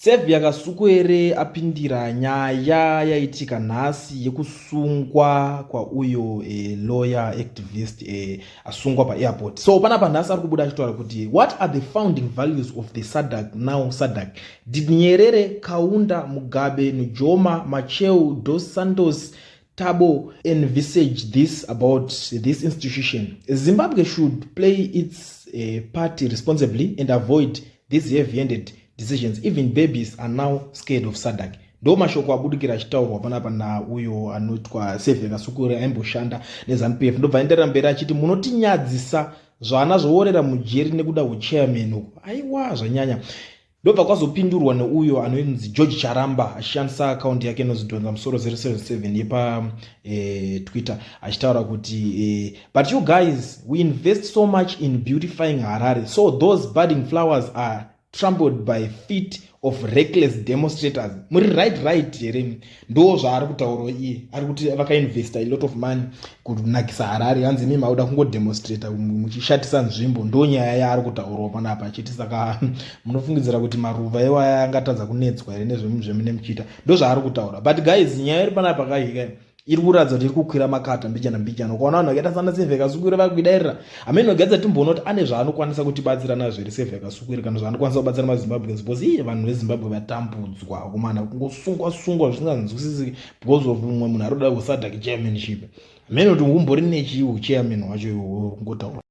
Sevia Kasukuwere apindira nyaya yaitika nhasi yekusungwa kwa uyo lawyer activist asungwa paairport. So panapa nhasi ari kubuda achitaura kuti what are the founding values of the SADC now SADC? Did Nyerere, Kaunda, Mugabe, Nujoma, Machel, Dos Santos, Tabo envisage this about this institution? Zimbabwe should play its part responsibly and avoid these heavy-handed decisions. Even babies are now scared of SADC. Ndo mashoko abudikira achitaurwa panapa na uyo anotwa Sevia Kasukuwere aimboshanda neZANU-PF. Ndobva endera mberi achiti munotinyadzisa zvana zvoorera mujeri nekuda kwechairman uko. Aiwa zvanyanya. Ndobva kwazopindurwa neuyo anonzi George Charamba achishandisa akaunti yake inonzi Donza Musoro 077 yepa Twitter achitaura kuti but you guys, we invest so much in beautifying Harare, so those budding flowers are trampled by feet of reckless demonstrators. Muri right here ndo zvaari kutaura iye, ari kuti vakainvesta a lot of money kunakisa Harare, hanzi mimi mauda kungodemonstrata muchishatisa nzvimbo. Ndo nyaya yaari kutaurawo panapa achiti saka munofungidzira kuti maruva iwaya angatadza kunetswa here nezvemune muchita. Ndo zvaari kutaura. But guys, nyaya iri panapa kahika iri kuratidza kuti iri kukwira makata mbichana. Ukaona vanhu vakaita sana Sevia Kasukuwere vakuidairira, amene nogadza timboona kuti ane zvaanokwanisa kutibatsira nazvo here Sevia Kasukuwere, kana zvaanokwanisa kubatsira maZimbabweans, because vanhu veZimbabwe vatambudzwa kumana kungosungwa zvisinganzwisisiki because of umwe munhu ari kuda kuSADC chairmanship. Amene kuti umbori nechiwo chairman wacho ngotaura